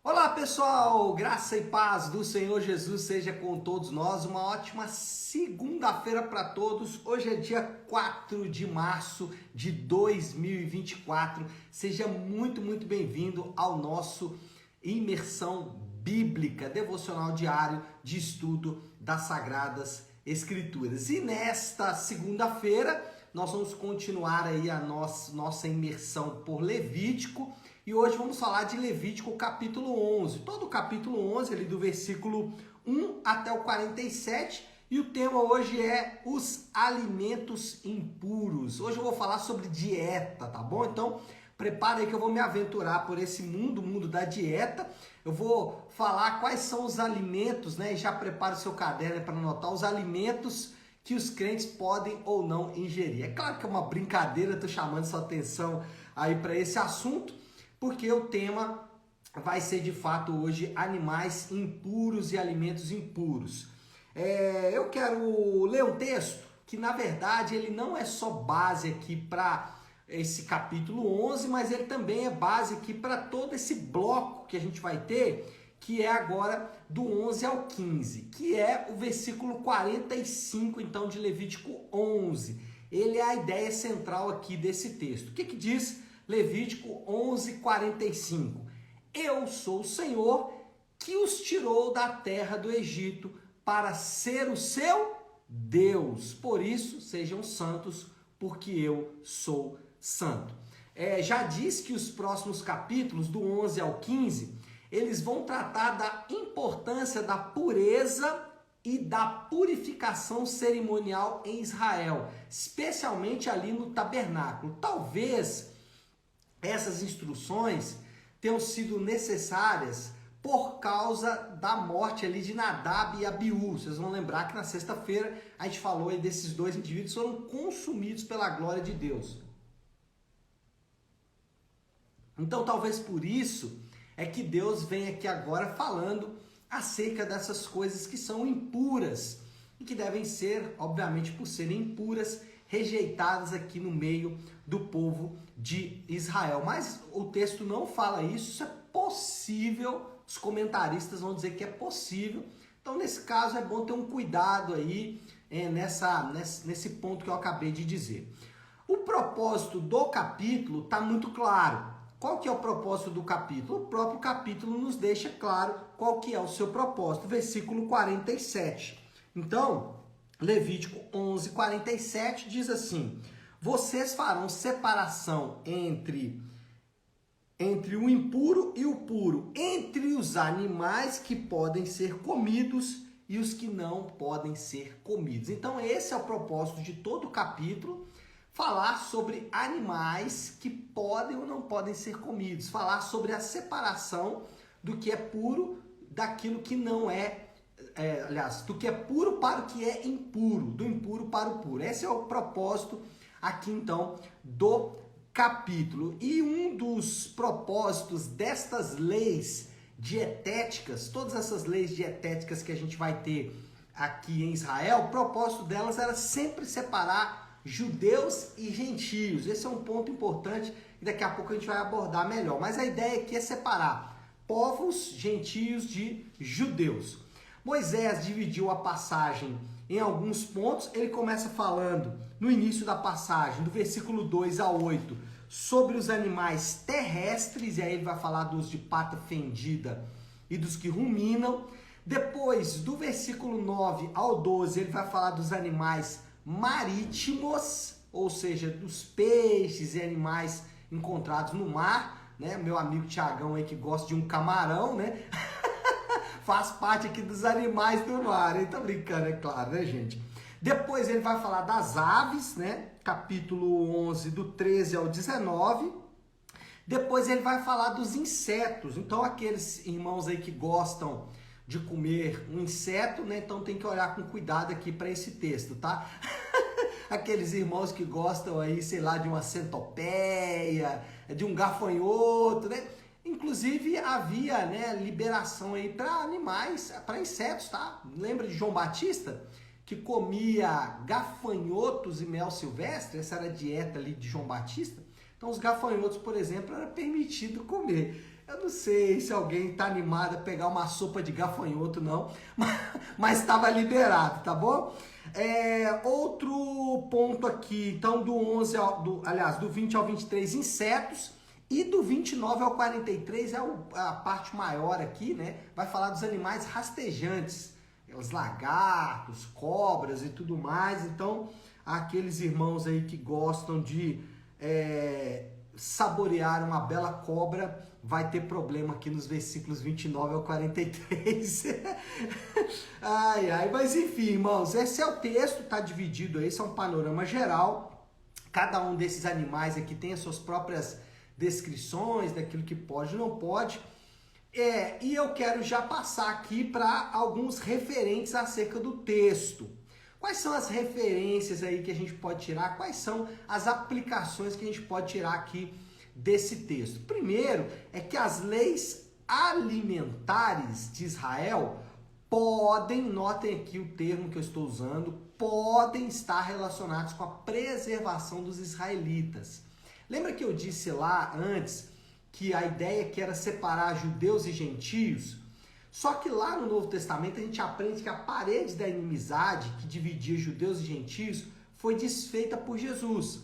Olá pessoal, graça e paz do Senhor Jesus seja com todos nós, uma ótima segunda-feira para todos. Hoje é dia 4 de março de 2024, seja muito bem-vindo ao nosso Imersão Bíblica, devocional diário de estudo das Sagradas Escrituras. E nesta segunda-feira nós vamos continuar aí a nossa imersão por Levítico. E hoje vamos falar de Levítico capítulo 11, todo o capítulo 11, ali do versículo 1 até o 47, e o tema hoje é os alimentos impuros. Hoje eu vou falar sobre dieta, tá bom? Então, prepara aí que eu vou me aventurar por esse mundo da dieta. Eu vou falar quais são os alimentos, né? E já prepara o seu caderno para anotar os alimentos que os crentes podem ou não ingerir. É claro que é uma brincadeira, estou chamando sua atenção aí para esse assunto, porque o tema vai ser de fato hoje animais impuros e alimentos impuros. Eu quero ler um texto que na verdade ele não é só base aqui para esse capítulo 11, mas ele também é base aqui para todo esse bloco que a gente vai ter, que é agora do 11 ao 15, que é o versículo 45 então de Levítico 11. Ele é a ideia central aqui desse texto. O que diz Levítico 11:45. Eu sou o Senhor que os tirou da terra do Egito para ser o seu Deus. Por isso, sejam santos, porque eu sou santo. Já diz que os próximos capítulos, do 11 ao 15, eles vão tratar da importância da pureza e da purificação cerimonial em Israel, especialmente ali no tabernáculo. Talvez essas instruções tenham sido necessárias por causa da morte ali de Nadab e Abiú. Vocês vão lembrar que na sexta-feira a gente falou aí desses dois indivíduos que foram consumidos pela glória de Deus. Então talvez por isso é que Deus vem aqui agora falando acerca dessas coisas que são impuras e que devem ser, obviamente por serem impuras, rejeitadas aqui no meio do povo de Israel. Mas o texto não fala isso, isso é possível, os comentaristas vão dizer que é possível. Então, nesse caso, é bom ter um cuidado aí nesse ponto que eu acabei de dizer. O propósito do capítulo está muito claro. Qual que é o propósito do capítulo? O próprio capítulo nos deixa claro qual que é o seu propósito. Versículo 47. Então, Levítico 11:47 diz assim: vocês farão separação entre o impuro e o puro, entre os animais que podem ser comidos e os que não podem ser comidos. Então esse é o propósito de todo o capítulo, falar sobre animais que podem ou não podem ser comidos, falar sobre a separação do que é puro daquilo que não é, do que é puro para o que é impuro, do impuro para o puro. Esse é o propósito aqui então do capítulo. E um dos propósitos destas leis dietéticas, todas essas leis dietéticas que a gente vai ter aqui em Israel, o propósito delas era sempre separar judeus e gentios. Esse é um ponto importante e daqui a pouco a gente vai abordar melhor. Mas a ideia aqui é separar povos gentios de judeus. Moisés dividiu a passagem em alguns pontos. Ele começa falando no início da passagem, do versículo 2 a 8, sobre os animais terrestres, e aí ele vai falar dos de pata fendida e dos que ruminam. Depois, do versículo 9 ao 12, ele vai falar dos animais marítimos, ou seja, dos peixes e animais encontrados no mar, né? Meu amigo Tiagão aí que gosta de um camarão, né? Faz parte aqui dos animais do mar, hein? Tô brincando, é claro, né, gente? Depois ele vai falar das aves, né? Capítulo 11, do 13 ao 19. Depois ele vai falar dos insetos. Então, aqueles irmãos aí que gostam de comer um inseto, né? Então tem que olhar com cuidado aqui para esse texto, tá? Aqueles irmãos que gostam aí, sei lá, de uma centopeia, de um gafanhoto, né? Inclusive havia, né, liberação aí para animais, para insetos, tá? Lembra de João Batista, que comia gafanhotos e mel silvestre? Essa era a dieta ali de João Batista. Então os gafanhotos, por exemplo, era permitido comer. Eu não sei se alguém está animado a pegar uma sopa de gafanhoto, não, mas estava liberado, tá bom? Outro ponto aqui, então do 20 ao 23, insetos, e do 29 ao 43 é a parte maior aqui, né? Vai falar dos animais rastejantes, os lagartos, cobras e tudo mais. Então, aqueles irmãos aí que gostam de saborear uma bela cobra, vai ter problema aqui nos versículos 29 ao 43. Mas enfim, irmãos, esse é o texto, tá dividido aí, esse é um panorama geral. Cada um desses animais aqui tem as suas próprias descrições daquilo que pode e não pode. E eu quero já passar aqui para alguns referentes acerca do texto. Quais são as referências aí que a gente pode tirar? Quais são as aplicações que a gente pode tirar aqui desse texto? Primeiro é que as leis alimentares de Israel podem, notem aqui o termo que eu estou usando, podem estar relacionados com a preservação dos israelitas. Lembra que eu disse lá antes que a ideia que era separar judeus e gentios? Só que lá no Novo Testamento a gente aprende que a parede da inimizade que dividia judeus e gentios foi desfeita por Jesus.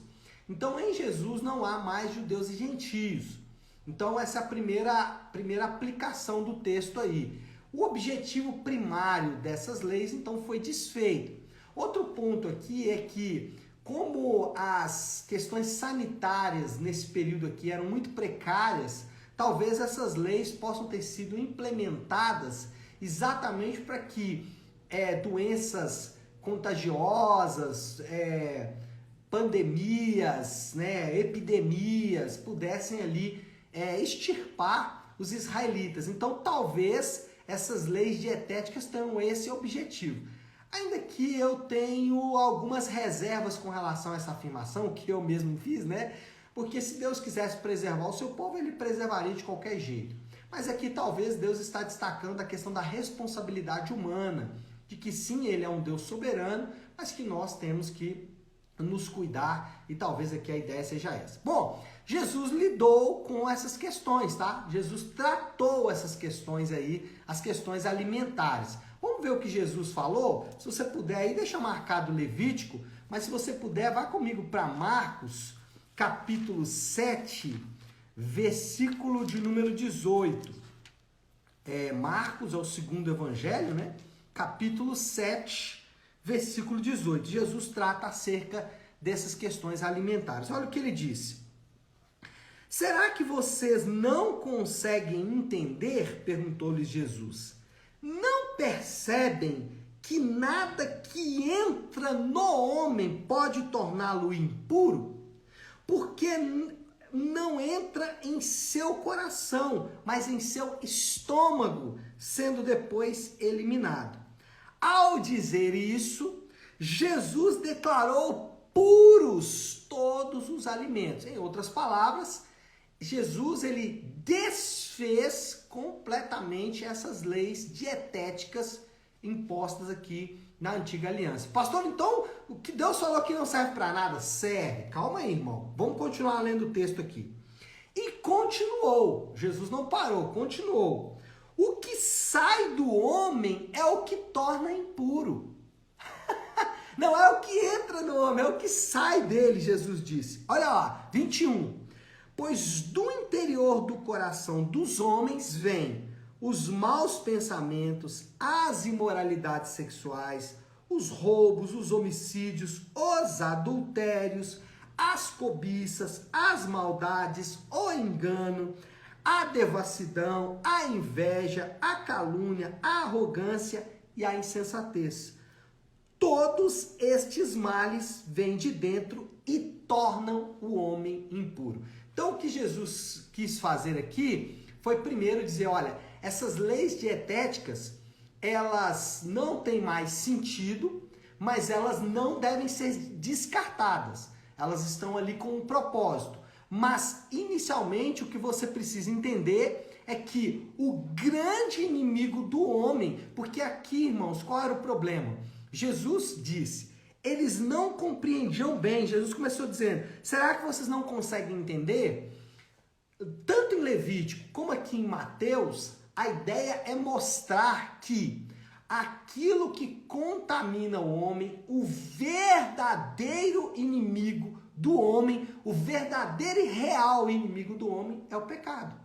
Então em Jesus não há mais judeus e gentios. Então essa é a primeira aplicação do texto aí. O objetivo primário dessas leis então foi desfeito. Outro ponto aqui é que como as questões sanitárias nesse período aqui eram muito precárias, talvez essas leis possam ter sido implementadas exatamente para que doenças contagiosas, pandemias, né, epidemias pudessem ali extirpar os israelitas. Então talvez essas leis dietéticas tenham esse objetivo. Ainda que eu tenho algumas reservas com relação a essa afirmação, que eu mesmo fiz, né? Porque se Deus quisesse preservar o seu povo, ele preservaria de qualquer jeito. Mas aqui talvez Deus está destacando a questão da responsabilidade humana, de que sim, ele é um Deus soberano, mas que nós temos que nos cuidar, e talvez aqui a ideia seja essa. Bom, Jesus lidou com essas questões, tá? Jesus tratou essas questões aí, as questões alimentares. Vamos ver o que Jesus falou? Se você puder aí, deixa marcado Levítico, mas se você puder, vá comigo para Marcos, capítulo 7, versículo de número 18. Marcos é o segundo evangelho, né? Capítulo 7, versículo 18. Jesus trata acerca dessas questões alimentares. Olha o que ele disse. Será que vocês não conseguem entender? Perguntou-lhes Jesus. Não percebem que nada que entra no homem pode torná-lo impuro? Porque não entra em seu coração, mas em seu estômago, sendo depois eliminado. Ao dizer isso, Jesus declarou puros todos os alimentos. Em outras palavras, Jesus ele desfez completamente essas leis dietéticas impostas aqui na antiga aliança. Pastor, então o que Deus falou que não serve para nada? Serve. Calma aí, irmão. Vamos continuar lendo o texto aqui. E continuou. Jesus não parou, continuou. O que sai do homem é o que torna impuro. Não é o que entra no homem, é o que sai dele, Jesus disse. Olha lá, 21. Pois do interior do coração dos homens vêm os maus pensamentos, as imoralidades sexuais, os roubos, os homicídios, os adultérios, as cobiças, as maldades, o engano, a devassidão, a inveja, a calúnia, a arrogância e a insensatez. Todos estes males vêm de dentro e tornam o homem impuro. Então, o que Jesus quis fazer aqui foi primeiro dizer, olha, essas leis dietéticas, elas não têm mais sentido, mas elas não devem ser descartadas. Elas estão ali com um propósito. Mas, inicialmente, o que você precisa entender é que o grande inimigo do homem, porque aqui, irmãos, qual era o problema? Jesus disse, eles não compreendiam bem. Jesus começou dizendo, será que vocês não conseguem entender? tanto em Levítico como aqui em Mateus, a ideia é mostrar que aquilo que contamina o homem, o verdadeiro inimigo do homem, o verdadeiro e real inimigo do homem é o pecado.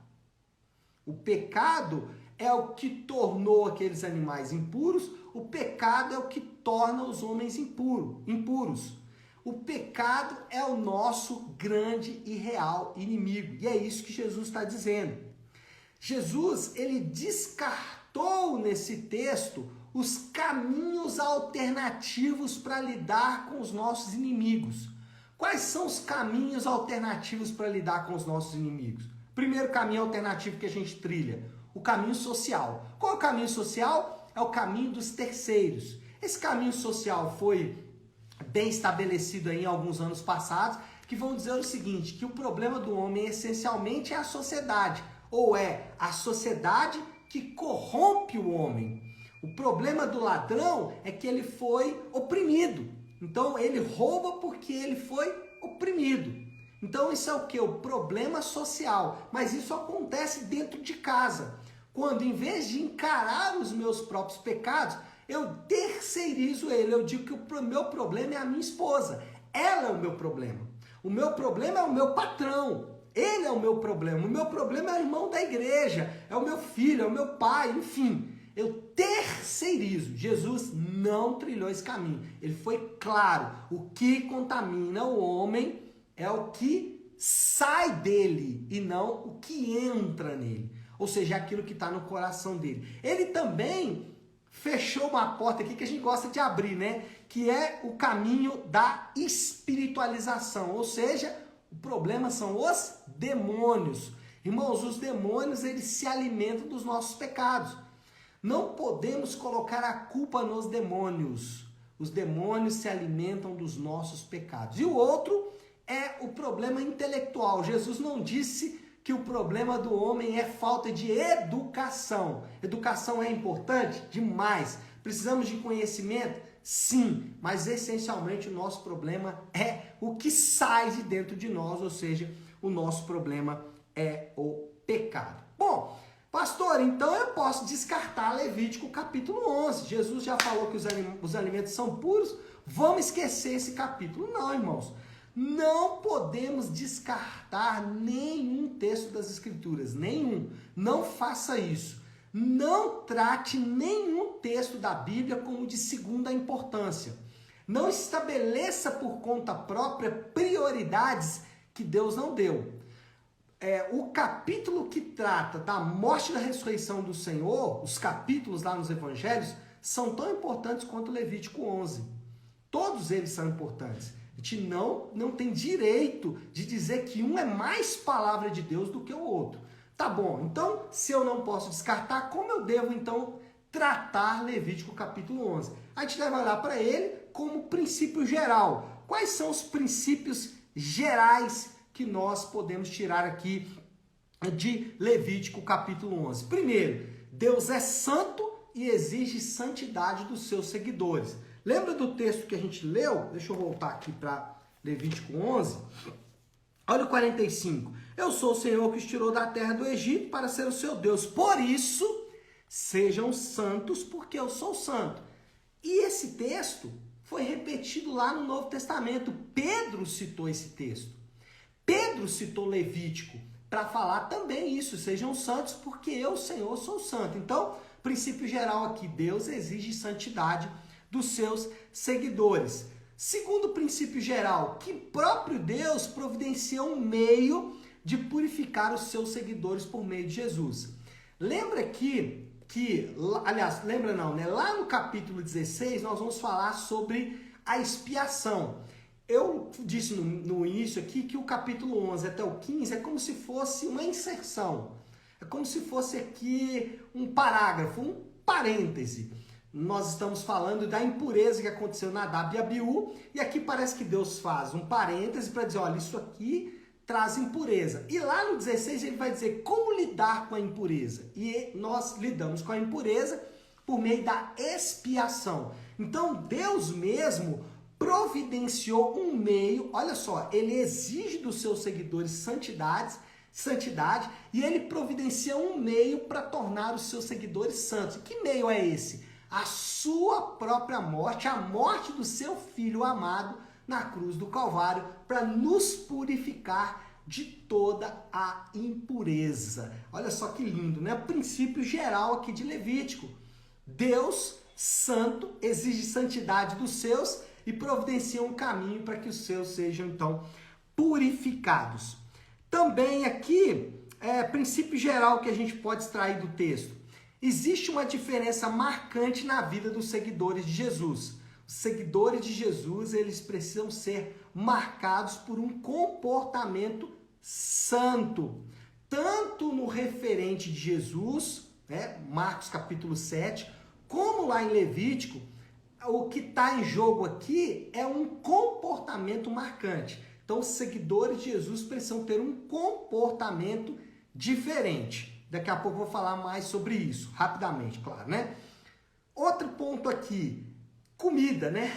O pecado é o que tornou aqueles animais impuros, o pecado é o que torna os homens impuros. O pecado é o nosso grande e real inimigo. E é isso que Jesus está dizendo. Jesus, ele descartou nesse texto os caminhos alternativos para lidar com os nossos inimigos. Quais são os caminhos alternativos para lidar com os nossos inimigos? Primeiro caminho alternativo que a gente trilha, o caminho social. Qual é o caminho social? É o caminho dos terceiros. Esse caminho social foi bem estabelecido aí em alguns anos passados, que vão dizer o seguinte, que o problema do homem essencialmente é a sociedade, ou é a sociedade que corrompe o homem. O problema do ladrão é que ele foi oprimido. Então ele rouba porque ele foi oprimido. Então isso é o que? O problema social. Mas isso acontece dentro de casa. Quando em vez de encarar os meus próprios pecados, eu terceirizo ele. Eu digo que o meu problema é a minha esposa. Ela é o meu problema. O meu problema é o meu patrão. Ele é o meu problema. O meu problema é o irmão da igreja. É o meu filho, é o meu pai, enfim. Eu terceirizo. Jesus não trilhou esse caminho. Ele foi claro. O que contamina o homem é o que sai dele e não o que entra nele. Ou seja, aquilo que está no coração dele. Ele também fechou uma porta aqui que a gente gosta de abrir, né? Que é o caminho da espiritualização. Ou seja, o problema são os demônios. Irmãos, os demônios, eles se alimentam dos nossos pecados. Não podemos colocar a culpa nos demônios. Os demônios se alimentam dos nossos pecados. E o outro é o problema intelectual. Jesus não disse que o problema do homem é falta de educação. Educação é importante? Demais. Precisamos de conhecimento? Sim, mas essencialmente o nosso problema é o que sai de dentro de nós, ou seja, o nosso problema é o pecado. Bom, pastor, então eu posso descartar Levítico capítulo 11. Jesus já falou que os alimentos são puros, vamos esquecer esse capítulo. Não, irmãos. Não podemos descartar nenhum texto das Escrituras, nenhum. Não faça isso. Não trate nenhum texto da Bíblia como de segunda importância. Não estabeleça por conta própria prioridades que Deus não deu. O capítulo que trata da morte e da ressurreição do Senhor, os capítulos lá nos Evangelhos, são tão importantes quanto Levítico 11. Todos eles são importantes. A gente não tem direito de dizer que um é mais palavra de Deus do que o outro. Tá bom, então se eu não posso descartar, como eu devo então tratar Levítico capítulo 11? A gente deve olhar para ele como princípio geral. Quais são os princípios gerais que nós podemos tirar aqui de Levítico capítulo 11? Primeiro, Deus é santo e exige santidade dos seus seguidores. Lembra do texto que a gente leu? Deixa eu voltar aqui para Levítico 11. Olha o 45. Eu sou o Senhor que os tirou da terra do Egito para ser o seu Deus. Por isso, sejam santos, porque eu sou santo. E esse texto foi repetido lá no Novo Testamento. Pedro citou esse texto. Pedro citou Levítico para falar também isso. Sejam santos, porque eu, Senhor, sou santo. Então, princípio geral aqui, Deus exige santidade dos seus seguidores. Segundo princípio geral, que próprio Deus providencia um meio de purificar os seus seguidores por meio de Jesus. Lembra lembra não, né? Lá no capítulo 16 nós vamos falar sobre a expiação. Eu disse no início aqui que o capítulo 11 até o 15 é como se fosse uma inserção. É como se fosse aqui um parágrafo, um parêntese. Nós estamos falando da impureza que aconteceu na Nadab e Abiú, e aqui parece que Deus faz um parêntese para dizer, olha, isso aqui traz impureza. E lá no 16 ele vai dizer como lidar com a impureza. E nós lidamos com a impureza por meio da expiação. Então Deus mesmo providenciou um meio, olha só, ele exige dos seus seguidores santidades, santidade, e ele providencia um meio para tornar os seus seguidores santos. E que meio é esse? A sua própria morte, a morte do seu Filho amado na cruz do Calvário, para nos purificar de toda a impureza. Olha só que lindo, né? O princípio geral aqui de Levítico. Deus, santo, exige santidade dos seus e providencia um caminho para que os seus sejam, então, purificados. Também aqui, princípio geral que a gente pode extrair do texto. Existe uma diferença marcante na vida dos seguidores de Jesus. Os seguidores de Jesus, eles precisam ser marcados por um comportamento santo. Tanto no referente de Jesus, né, Marcos capítulo 7, como lá em Levítico, o que está em jogo aqui é um comportamento marcante. Então, os seguidores de Jesus precisam ter um comportamento diferente. Daqui a pouco eu vou falar mais sobre isso, rapidamente, claro, né? Outro ponto aqui, comida, né?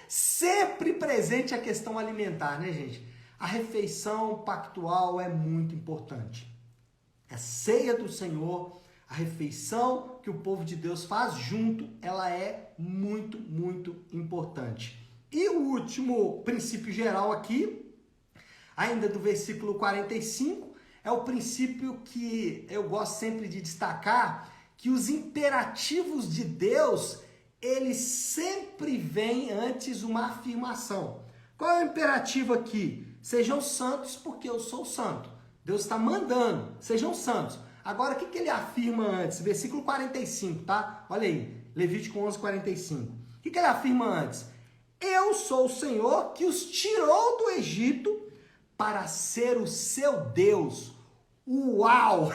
Sempre presente a questão alimentar, né, gente? A refeição pactual é muito importante. A ceia do Senhor, a refeição que o povo de Deus faz junto, ela é muito, muito importante. E o último princípio geral aqui, ainda do versículo 45, é o princípio que eu gosto sempre de destacar, que os imperativos de Deus, eles sempre vêm antes uma afirmação. Qual é o imperativo aqui? Sejam santos porque eu sou santo. Deus está mandando, sejam santos. Agora, o que ele afirma antes? Versículo 45, tá? Olha aí, Levítico 11, 45. O que ele afirma antes? Eu sou o Senhor que os tirou do Egito para ser o seu Deus. Uau!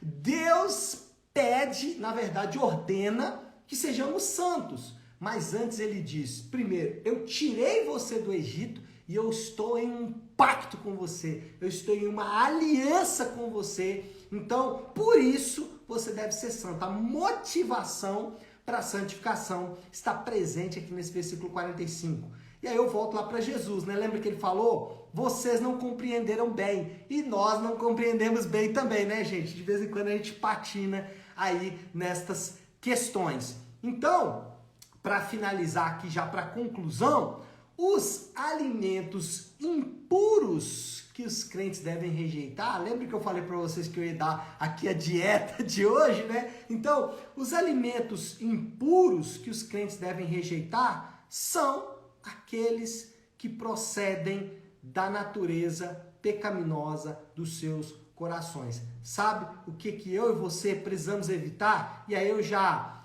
Deus pede, na verdade, ordena que sejamos santos. Mas antes ele diz, primeiro, eu tirei você do Egito e eu estou em um pacto com você. Eu estou em uma aliança com você. Então, por isso, você deve ser santo. A motivação para a santificação está presente aqui nesse versículo 45. E aí eu volto lá para Jesus, né? Lembra que ele falou? Vocês não compreenderam bem. E nós não compreendemos bem também, né, gente? De vez em quando a gente patina aí nestas questões. Então, para finalizar aqui já para a conclusão, os alimentos impuros que os crentes devem rejeitar, lembra que eu falei para vocês que eu ia dar aqui a dieta de hoje, né? Então, os alimentos impuros que os crentes devem rejeitar são aqueles que procedem da natureza pecaminosa dos seus corações. Sabe o que eu e você precisamos evitar? E aí eu já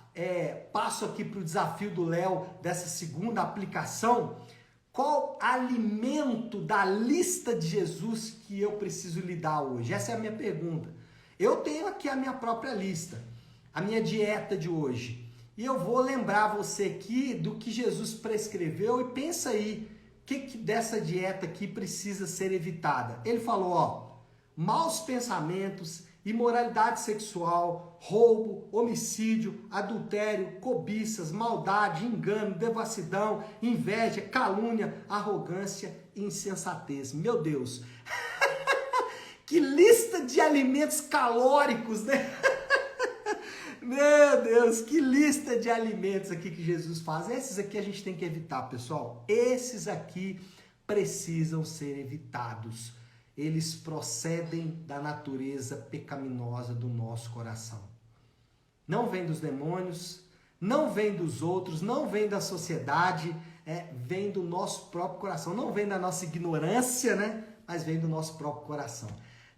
passo aqui para o desafio do Léo dessa segunda aplicação. Qual alimento da lista de Jesus que eu preciso lidar hoje? Essa é a minha pergunta. Eu tenho aqui a minha própria lista, a minha dieta de hoje. E eu vou lembrar você aqui do que Jesus prescreveu e pensa aí, o que dessa dieta aqui precisa ser evitada? Ele falou, ó, maus pensamentos, imoralidade sexual, roubo, homicídio, adultério, cobiças, maldade, engano, devassidão, inveja, calúnia, arrogância e insensatez. Meu Deus! Que lista de alimentos calóricos, né? Meu Deus, que lista de alimentos aqui que Jesus faz. Esses aqui a gente tem que evitar, pessoal. Esses aqui precisam ser evitados. Eles procedem da natureza pecaminosa do nosso coração. Não vem dos demônios, não vem dos outros, não vem da sociedade, vem do nosso próprio coração. Não vem da nossa ignorância, né? Mas vem do nosso próprio coração.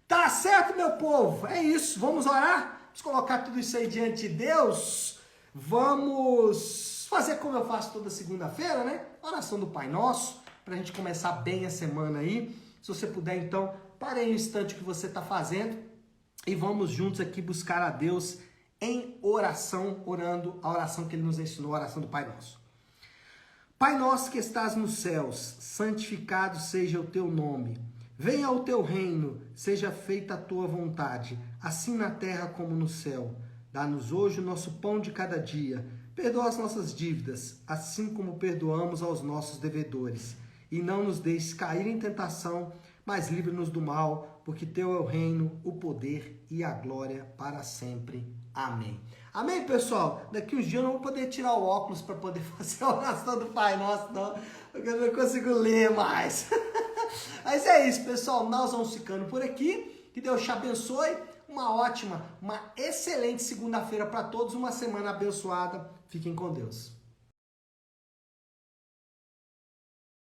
Tá certo, meu povo? É isso. Vamos orar? Vamos colocar tudo isso aí diante de Deus. Vamos fazer como eu faço toda segunda-feira, né? Oração do Pai Nosso, para a gente começar bem a semana aí. Se você puder, então, pare aí um instante o que você está fazendo e vamos juntos aqui buscar a Deus em oração, orando a oração que Ele nos ensinou, a oração do Pai Nosso. Pai nosso que estás nos céus, santificado seja o teu nome. Venha o teu reino, seja feita a tua vontade, assim na terra como no céu. Dá-nos hoje o nosso pão de cada dia. Perdoa as nossas dívidas, assim como perdoamos aos nossos devedores. E não nos deixes cair em tentação, mas livra-nos do mal, porque teu é o reino, o poder e a glória para sempre. Amém. Amém, pessoal? Daqui uns dias eu não vou poder tirar o óculos para poder fazer a oração do Pai Nosso, não, porque eu não consigo ler mais. Mas é isso, pessoal. Nós vamos ficando por aqui. Que Deus te abençoe. Uma ótima, uma excelente segunda-feira para todos. Uma semana abençoada. Fiquem com Deus.